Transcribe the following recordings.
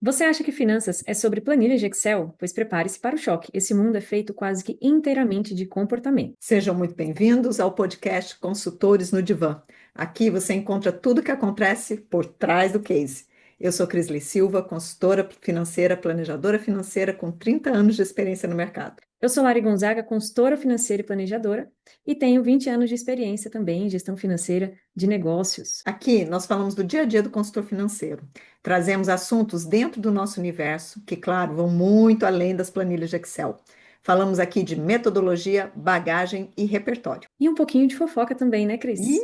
Você acha que finanças é sobre planilhas de Excel? Pois prepare-se para o choque. Esse mundo é feito quase que inteiramente de comportamento. Sejam muito bem-vindos ao podcast Consultores no Divã. Aqui você encontra tudo o que acontece por trás do case. Eu sou Crisley Silva, consultora financeira, planejadora financeira com 30 anos de experiência no mercado. Eu sou Lari Gonzaga, consultora financeira e planejadora, e tenho 20 anos de experiência também em gestão financeira de negócios. Aqui nós falamos do dia a dia do consultor financeiro. Trazemos assuntos dentro do nosso universo, que, claro, vão muito além das planilhas de Excel. Falamos aqui de metodologia, bagagem e repertório. E um pouquinho de fofoca também, né, Cris? E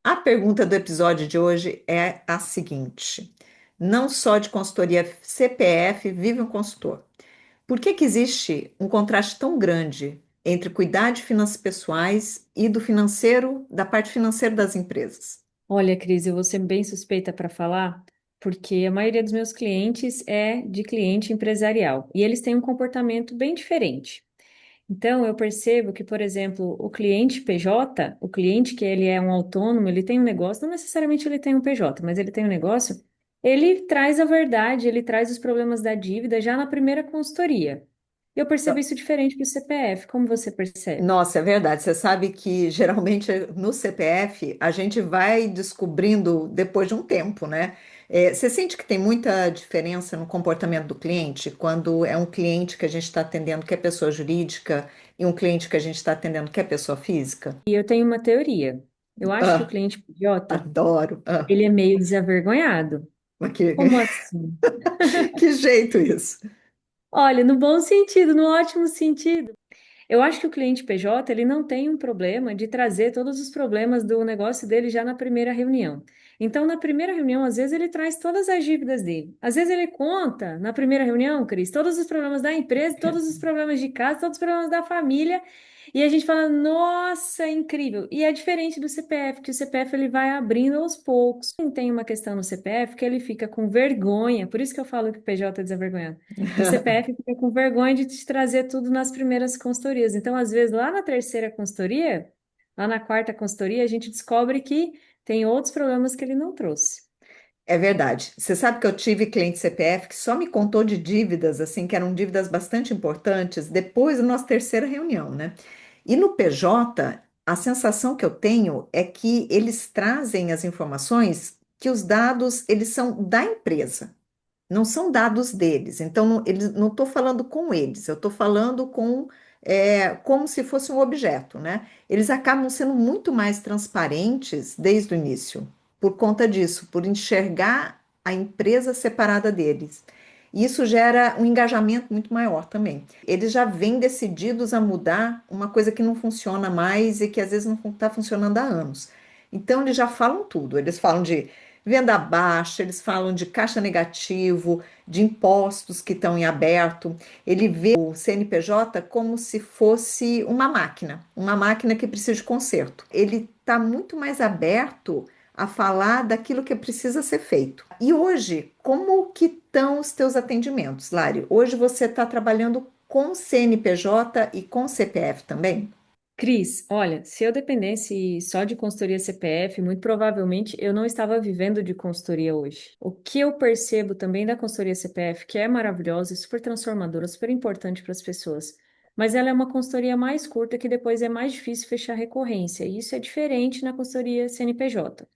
a pergunta do episódio de hoje é a seguinte: não só de consultoria CPF vive um consultor. Por que que existe um contraste tão grande entre cuidar de finanças pessoais e do financeiro, da parte financeira das empresas? Olha, Cris, eu vou ser bem suspeita para falar, porque a maioria dos meus clientes é de cliente empresarial e eles têm um comportamento bem diferente. Então, eu percebo que, por exemplo, o cliente PJ, o cliente que ele é um autônomo, ele tem um negócio, não necessariamente ele tem um PJ, mas ele tem um negócio, ele traz a verdade, ele traz os problemas da dívida já na primeira consultoria. Eu percebo isso diferente do CPF, como você percebe? Nossa, é verdade. Você sabe que geralmente no CPF a gente vai descobrindo depois de um tempo, né? Você sente que tem muita diferença no comportamento do cliente quando é um cliente que a gente está atendendo que é pessoa jurídica e um cliente que a gente está atendendo que é pessoa física? E eu tenho uma teoria. Eu acho que o Ah, cliente PJ, adoro. Ah, ele é meio desavergonhado. mas que, Como assim? que jeito isso? Olha, no bom sentido, no ótimo sentido. Eu acho que o cliente PJ ele não tem um problema de trazer todos os problemas do negócio dele já na primeira reunião. Então, na primeira reunião, às vezes ele traz todas as dívidas dele. Às vezes ele conta na primeira reunião, Cris, todos os problemas da empresa, todos os problemas de casa, todos os problemas da família. E a gente fala, nossa, é incrível. E é diferente do CPF, que o CPF ele vai abrindo aos poucos. Tem uma questão no CPF que ele fica com vergonha, por isso que eu falo que o PJ é desavergonhado. O CPF fica com vergonha de te trazer tudo nas primeiras consultorias. Então, às vezes, lá na terceira consultoria, lá na quarta consultoria, a gente descobre que tem outros problemas que ele não trouxe. É verdade. Você sabe que eu tive cliente CPF que só me contou de dívidas, assim, que eram dívidas bastante importantes, depois da nossa terceira reunião, né? E no PJ, a sensação que eu tenho é que eles trazem as informações que os dados, eles são da empresa, não são dados deles. Então, eles, não estou falando com eles, eu estou falando com, como se fosse um objeto, né? Eles acabam sendo muito mais transparentes desde o início, por conta disso, por enxergar a empresa separada deles. E isso gera um engajamento muito maior também. Eles já vêm decididos a mudar uma coisa que não funciona mais e que às vezes não está funcionando há anos. Então, eles já falam tudo. Eles falam de venda baixa, eles falam de caixa negativo, de impostos que estão em aberto. Ele vê o CNPJ como se fosse uma máquina que precisa de conserto. Ele está muito mais aberto a falar daquilo que precisa ser feito. E hoje, como que estão os teus atendimentos, Lari? Hoje você está trabalhando com CNPJ e com CPF também? Cris, olha, se eu dependesse só de consultoria CPF, muito provavelmente eu não estava vivendo de consultoria hoje. O que eu percebo também da consultoria CPF, que é maravilhosa, super transformadora, super importante para as pessoas, mas ela é uma consultoria mais curta que depois é mais difícil fechar recorrência. E isso é diferente na consultoria CNPJ.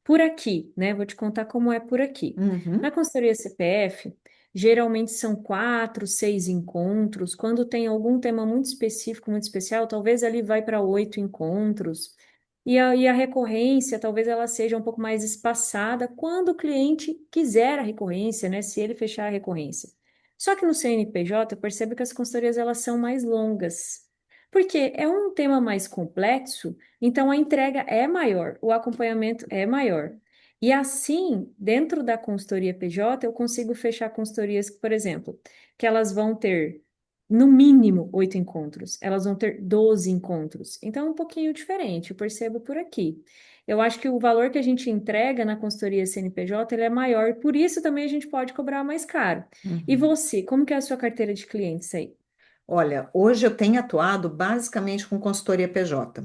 Por aqui, né? Vou te contar como é por aqui. Na Uhum. consultoria CPF, geralmente são 4, 6 encontros. Quando tem algum tema muito específico, muito especial, talvez ali vai para 8 encontros. E a recorrência, talvez ela seja um pouco mais espaçada quando o cliente quiser a recorrência, né? Se ele fechar a recorrência. Só que no CNPJ, eu percebo que as consultorias elas são mais longas. Porque é um tema mais complexo, então a entrega é maior, o acompanhamento é maior. E assim, dentro da consultoria PJ, eu consigo fechar consultorias, por exemplo, que elas vão ter no mínimo 8 encontros, elas vão ter 12 encontros. Então é um pouquinho diferente, eu percebo por aqui. Eu acho que o valor que a gente entrega na consultoria CNPJ ele é maior, por isso também a gente pode cobrar mais caro. E Uhum. você, como que é a sua carteira de clientes aí? Olha, hoje eu tenho atuado basicamente com consultoria PJ.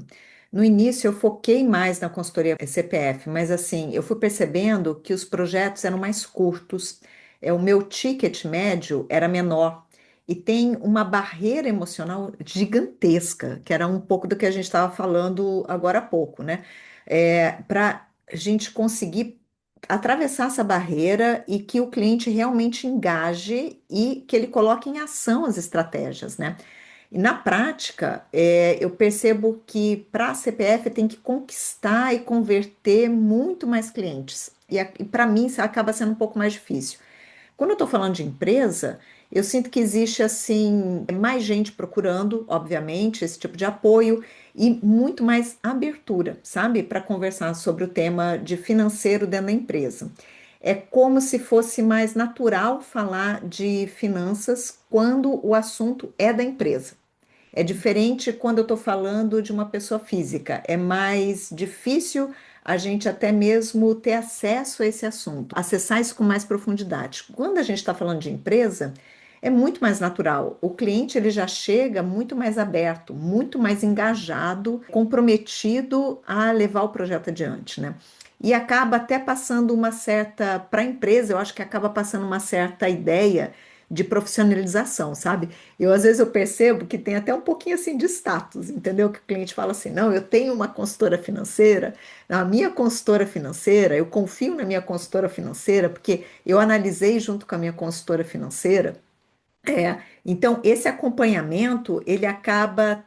No início eu foquei mais na consultoria CPF, mas assim, eu fui percebendo que os projetos eram mais curtos, o meu ticket médio era menor e tem uma barreira emocional gigantesca, que era um pouco do que a gente estava falando agora há pouco, né? Para a gente conseguir atravessar essa barreira e que o cliente realmente engaje e que ele coloque em ação as estratégias, né? E na prática, eu percebo que para a CPF tem que conquistar e converter muito mais clientes. E para mim isso acaba sendo um pouco mais difícil. Quando eu estou falando de empresa, eu sinto que existe assim mais gente procurando, obviamente, esse tipo de apoio e muito mais abertura, sabe, para conversar sobre o tema de financeiro dentro da empresa. É como se fosse mais natural falar de finanças quando o assunto é da empresa. É diferente quando eu estou falando de uma pessoa física. É mais difícil a gente até mesmo ter acesso a esse assunto, acessar isso com mais profundidade. Quando a gente está falando de empresa, é muito mais natural. O cliente ele já chega muito mais aberto, muito mais engajado, comprometido a levar o projeto adiante, né? E acaba até passando uma certa, para a empresa, eu acho que acaba passando uma certa ideia de profissionalização, sabe? Às vezes eu percebo que tem até um pouquinho assim de status, entendeu? Que o cliente fala assim: "Não, eu tenho uma consultora financeira, a minha consultora financeira, eu confio na minha consultora financeira porque eu analisei junto com a minha consultora financeira". Então esse acompanhamento, ele acaba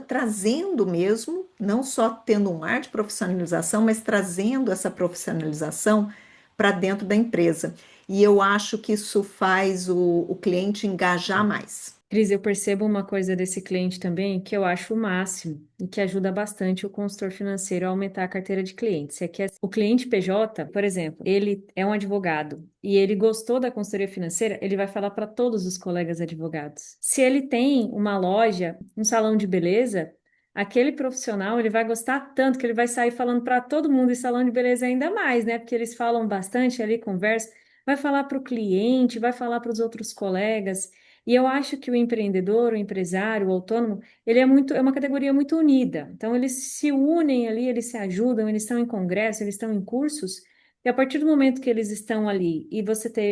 trazendo mesmo, não só tendo um ar de profissionalização, mas trazendo essa profissionalização para dentro da empresa. E eu acho que isso faz o cliente engajar mais. Cris, eu percebo uma coisa desse cliente também que eu acho o máximo e que ajuda bastante o consultor financeiro a aumentar a carteira de clientes. É que o cliente PJ, por exemplo, ele é um advogado e ele gostou da consultoria financeira, ele vai falar para todos os colegas advogados. Se ele tem uma loja, um salão de beleza, aquele profissional ele vai gostar tanto que ele vai sair falando para todo mundo e salão de beleza ainda mais, né? Porque eles falam bastante ali, conversam, vai falar para o cliente, vai falar para os outros colegas. E eu acho que o empreendedor, o empresário, o autônomo, é uma categoria muito unida. Então eles se unem ali, eles se ajudam, eles estão em congresso, eles estão em cursos, e a partir do momento que eles estão ali e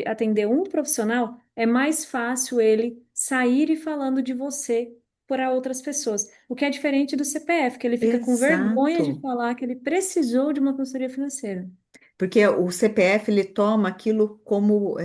atender um profissional, é mais fácil ele sair e falando de você para outras pessoas. O que é diferente do CPF, que ele fica com vergonha de Exato. falar que ele precisou de uma consultoria financeira. Porque o CPF ele toma aquilo como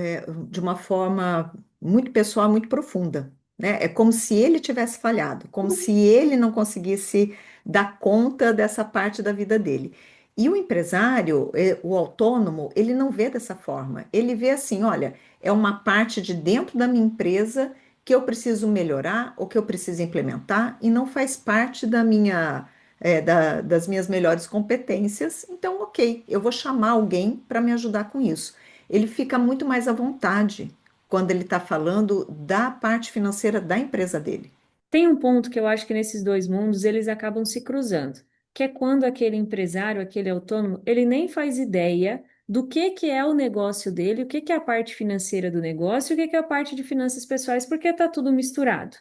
de uma forma muito pessoal, muito profunda, né? É como se ele tivesse falhado, como se ele não conseguisse dar conta dessa parte da vida dele. E o empresário, o autônomo, ele não vê dessa forma. Ele vê assim, olha, é uma parte de dentro da minha empresa que eu preciso melhorar ou que eu preciso implementar e não faz parte das minhas melhores competências, então, ok, eu vou chamar alguém para me ajudar com isso. Ele fica muito mais à vontade quando ele está falando da parte financeira da empresa dele. Tem um ponto que eu acho que nesses dois mundos eles acabam se cruzando, que é quando aquele empresário, aquele autônomo, ele nem faz ideia do que é o negócio dele, o que é a parte financeira do negócio, e o que é a parte de finanças pessoais, porque está tudo misturado.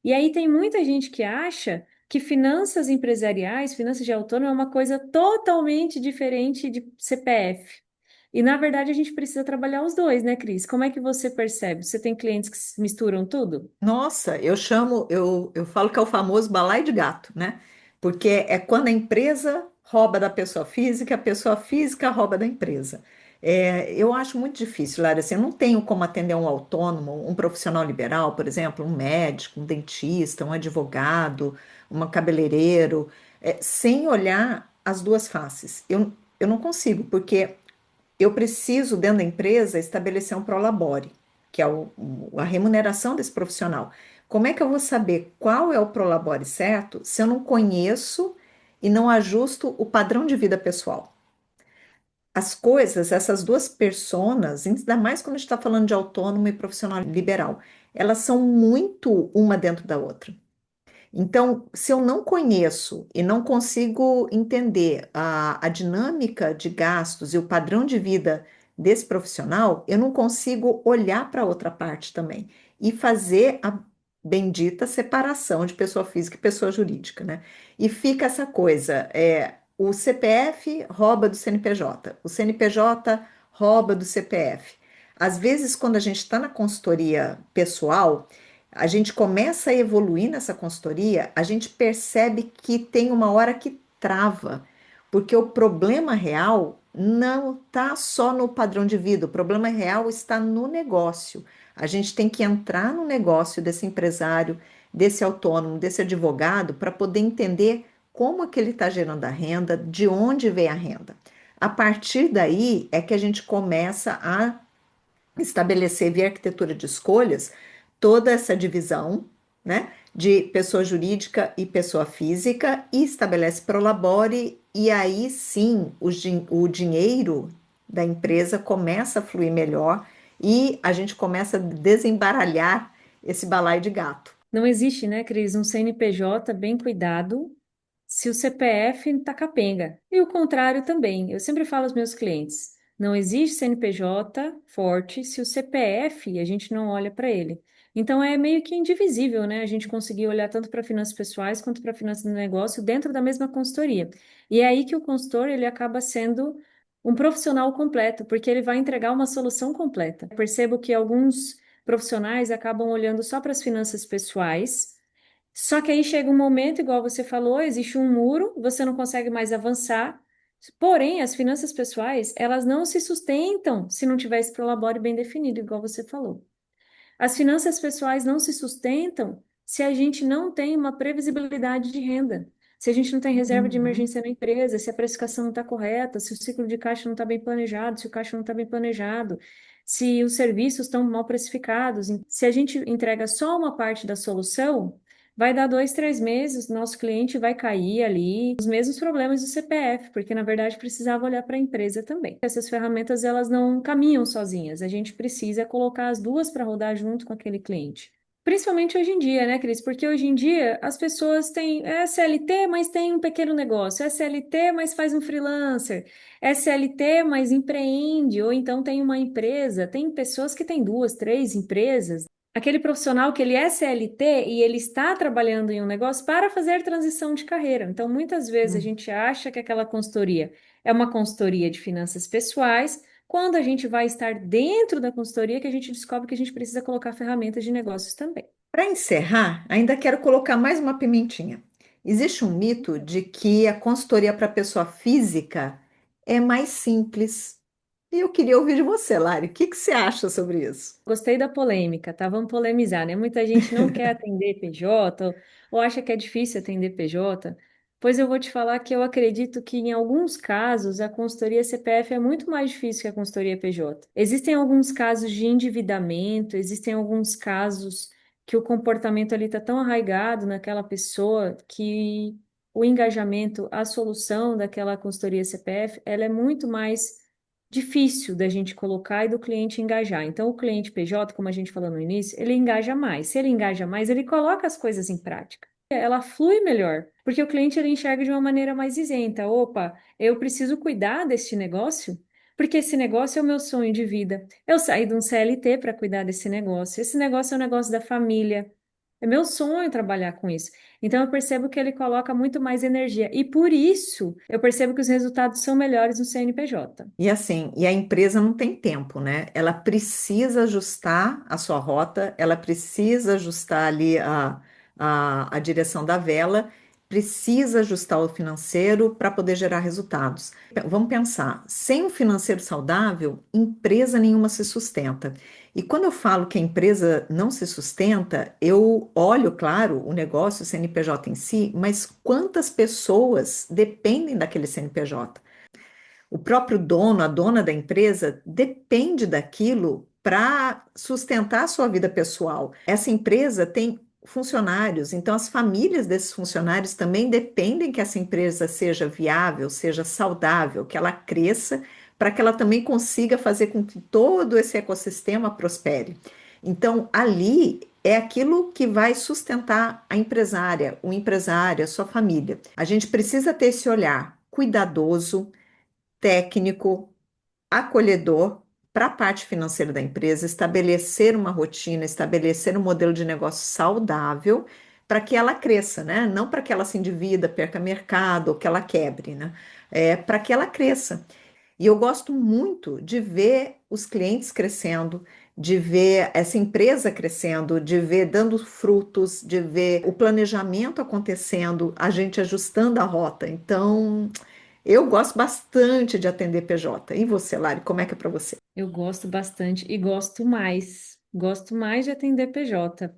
E aí tem muita gente que acha que finanças empresariais, finanças de autônomo é uma coisa totalmente diferente de CPF. E na verdade a gente precisa trabalhar os dois, né, Cris? Como é que você percebe? Você tem clientes que misturam tudo? Nossa, eu falo que é o famoso balaio de gato, né? Porque é quando a empresa rouba da pessoa física, a pessoa física rouba da empresa. Eu acho muito difícil, Lara, assim, eu não tenho como atender um autônomo, um profissional liberal, por exemplo, um médico, um dentista, um advogado, um cabeleireiro, sem olhar as duas faces. Eu não consigo, porque eu preciso, dentro da empresa, estabelecer um prolabore, que é a remuneração desse profissional. Como é que eu vou saber qual é o prolabore certo se eu não conheço e não ajusto o padrão de vida pessoal? As coisas, essas duas personas, ainda mais quando a gente está falando de autônomo e profissional liberal, elas são muito uma dentro da outra. Então, se eu não conheço e não consigo entender a dinâmica de gastos e o padrão de vida desse profissional, eu não consigo olhar para outra parte também e fazer bendita separação de pessoa física e pessoa jurídica, né? E fica essa coisa, o CPF rouba do CNPJ, o CNPJ rouba do CPF. Às vezes, quando a gente está na consultoria pessoal, a gente começa a evoluir nessa consultoria, a gente percebe que tem uma hora que trava, porque o problema real não está só no padrão de vida, o problema real está no negócio. A gente tem que entrar no negócio desse empresário, desse autônomo, desse advogado, para poder entender como é que ele está gerando a renda, de onde vem a renda. A partir daí é que a gente começa a estabelecer via arquitetura de escolhas toda essa divisão, né, de pessoa jurídica e pessoa física e estabelece prolabore e aí sim o dinheiro da empresa começa a fluir melhor e a gente começa a desembaralhar esse balaio de gato. Não existe, né, Cris, um CNPJ bem cuidado se o CPF tá capenga. E o contrário também. Eu sempre falo aos meus clientes, não existe CNPJ forte se o CPF a gente não olha para ele. Então é meio que indivisível, né? A gente conseguir olhar tanto para finanças pessoais quanto para finanças do negócio dentro da mesma consultoria. E é aí que o consultor ele acaba sendo um profissional completo, porque ele vai entregar uma solução completa. Eu percebo que alguns profissionais acabam olhando só para as finanças pessoais. Só que aí chega um momento, igual você falou, existe um muro, você não consegue mais avançar. Porém, as finanças pessoais, elas não se sustentam se não tiver esse prolabore bem definido, igual você falou. As finanças pessoais não se sustentam se a gente não tem uma previsibilidade de renda, se a gente não tem reserva de Uhum. emergência na empresa, se a precificação não está correta, se o ciclo de caixa não está bem planejado, se o caixa não está bem planejado, se os serviços estão mal precificados. Se a gente entrega só uma parte da solução, vai dar 2, 3 meses, nosso cliente vai cair ali os mesmos problemas do CPF, porque na verdade precisava olhar para a empresa também. Essas ferramentas elas não caminham sozinhas, a gente precisa colocar as duas para rodar junto com aquele cliente. Principalmente hoje em dia, né, Cris? Porque hoje em dia as pessoas têm SLT, mas tem um pequeno negócio, SLT, mas faz um freelancer, SLT, mas empreende, ou então tem uma empresa. Tem pessoas que têm 2, 3 empresas. Aquele profissional que ele é CLT e ele está trabalhando em um negócio para fazer transição de carreira. Então, muitas vezes a Hum. gente acha que aquela consultoria é uma consultoria de finanças pessoais, quando a gente vai estar dentro da consultoria que a gente descobre que a gente precisa colocar ferramentas de negócios também. Para encerrar, ainda quero colocar mais uma pimentinha. Existe um mito de que a consultoria para pessoa física é mais simples. E eu queria ouvir de você, Lari. O que que você acha sobre isso? Gostei da polêmica, tá? Vamos polemizar, né? Muita gente não quer atender PJ ou acha que é difícil atender PJ. Pois eu vou te falar que eu acredito que em alguns casos a consultoria CPF é muito mais difícil que a consultoria PJ. Existem alguns casos de endividamento, existem alguns casos que o comportamento ali está tão arraigado naquela pessoa que o engajamento, a solução daquela consultoria CPF, ela é muito mais difícil da gente colocar e do cliente engajar. Então, o cliente PJ, como a gente falou no início, ele engaja mais. Se ele engaja mais, ele coloca as coisas em prática. Ela flui melhor, porque o cliente ele enxerga de uma maneira mais isenta. Opa, eu preciso cuidar deste negócio, porque esse negócio é o meu sonho de vida. Eu saí de um CLT para cuidar desse negócio. Esse negócio é um negócio da família. É meu sonho trabalhar com isso. Então, eu percebo que ele coloca muito mais energia. E por isso, eu percebo que os resultados são melhores no CNPJ. E assim, e a empresa não tem tempo, né? Ela precisa ajustar a sua rota, ela precisa ajustar ali a direção da vela, precisa ajustar o financeiro para poder gerar resultados. Vamos pensar, sem um financeiro saudável, empresa nenhuma se sustenta. E quando eu falo que a empresa não se sustenta, eu olho, claro, o negócio, o CNPJ em si, mas quantas pessoas dependem daquele CNPJ? O próprio dono, a dona da empresa, depende daquilo para sustentar a sua vida pessoal. Essa empresa tem funcionários, então as famílias desses funcionários também dependem que essa empresa seja viável, seja saudável, que ela cresça, para que ela também consiga fazer com que todo esse ecossistema prospere. Então, ali é aquilo que vai sustentar a empresária, o empresário, a sua família. A gente precisa ter esse olhar cuidadoso, técnico, acolhedor para a parte financeira da empresa, estabelecer uma rotina, estabelecer um modelo de negócio saudável para que ela cresça, né? Não para que ela se endivida, perca mercado ou que ela quebre, né? É para que ela cresça. E eu gosto muito de ver os clientes crescendo, de ver essa empresa crescendo, de ver dando frutos, de ver o planejamento acontecendo, a gente ajustando a rota. Então, eu gosto bastante de atender PJ. E você, Lari, como é que é para você? Eu gosto bastante e gosto mais. Gosto mais de atender PJ.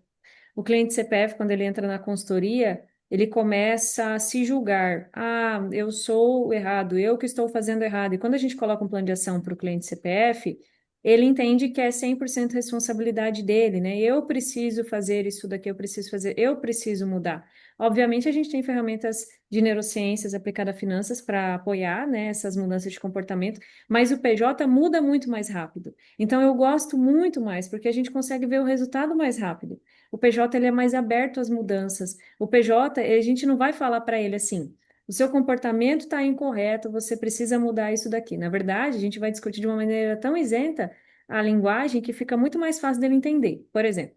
O cliente CPF, quando ele entra na consultoria, ele começa a se julgar. Ah, eu sou o errado, eu que estou fazendo errado. E quando a gente coloca um plano de ação para o cliente CPF, ele entende que é 100% responsabilidade dele, né? Eu preciso fazer isso daqui, eu preciso fazer, eu preciso mudar. Obviamente, a gente tem ferramentas de neurociências aplicadas a finanças para apoiar, né, essas mudanças de comportamento, mas o PJ muda muito mais rápido. Então, eu gosto muito mais, porque a gente consegue ver o resultado mais rápido. O PJ ele é mais aberto às mudanças. O PJ, a gente não vai falar para ele assim: o seu comportamento está incorreto, você precisa mudar isso daqui. Na verdade, a gente vai discutir de uma maneira tão isenta a linguagem que fica muito mais fácil dele entender. Por exemplo,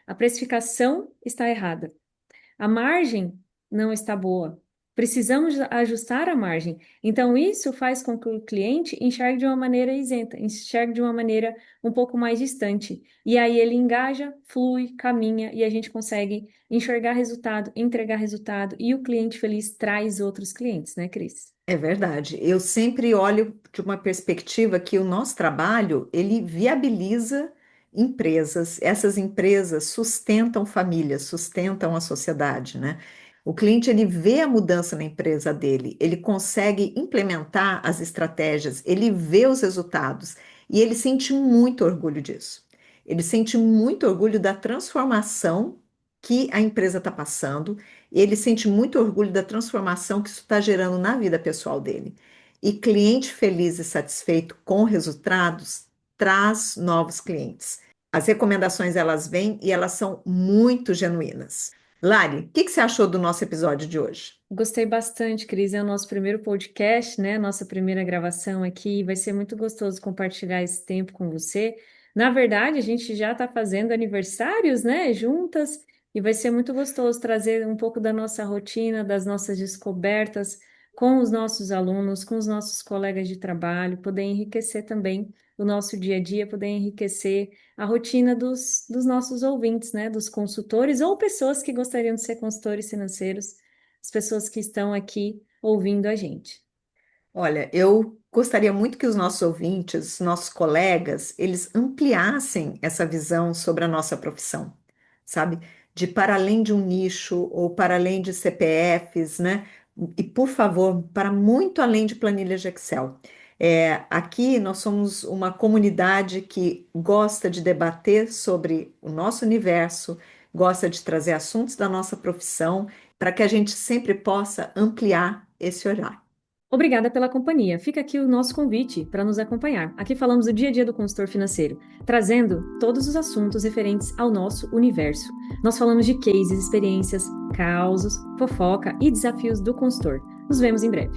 a precificação está errada. A margem não está boa. Precisamos ajustar a margem. Então, isso faz com que o cliente enxergue de uma maneira isenta, enxergue de uma maneira um pouco mais distante. E aí ele engaja, flui, caminha e a gente consegue enxergar resultado, entregar resultado e o cliente feliz traz outros clientes, né, Cris? É verdade. Eu sempre olho de uma perspectiva que o nosso trabalho, ele viabiliza empresas. Essas empresas sustentam famílias, sustentam a sociedade, né? O cliente, ele vê a mudança na empresa dele, ele consegue implementar as estratégias, ele vê os resultados e ele sente muito orgulho disso. Ele sente muito orgulho da transformação que a empresa está passando, ele sente muito orgulho da transformação que isso está gerando na vida pessoal dele. E cliente feliz e satisfeito com resultados traz novos clientes. As recomendações elas vêm e elas são muito genuínas. Lari, o que que você achou do nosso episódio de hoje? Gostei bastante, Cris. É o nosso primeiro podcast, né? Nossa primeira gravação aqui. Vai ser muito gostoso compartilhar esse tempo com você. Na verdade, a gente já está fazendo aniversários, né? Juntas, e vai ser muito gostoso trazer um pouco da nossa rotina, das nossas descobertas com os nossos alunos, com os nossos colegas de trabalho, poder enriquecer também o nosso dia a dia, poder enriquecer a rotina dos nossos ouvintes, né? Dos consultores ou pessoas que gostariam de ser consultores financeiros, as pessoas que estão aqui ouvindo a gente. Olha, eu gostaria muito que os nossos ouvintes, nossos colegas, eles ampliassem essa visão sobre a nossa profissão, sabe? De para além de um nicho ou para além de CPFs, né? E, por favor, para muito além de planilhas de Excel. Aqui nós somos uma comunidade que gosta de debater sobre o nosso universo, gosta de trazer assuntos da nossa profissão, para que a gente sempre possa ampliar esse olhar. Obrigada pela companhia. Fica aqui o nosso convite para nos acompanhar. Aqui falamos do dia a dia do consultor financeiro, trazendo todos os assuntos referentes ao nosso universo. Nós falamos de cases, experiências, causos, fofoca e desafios do consultor. Nos vemos em breve.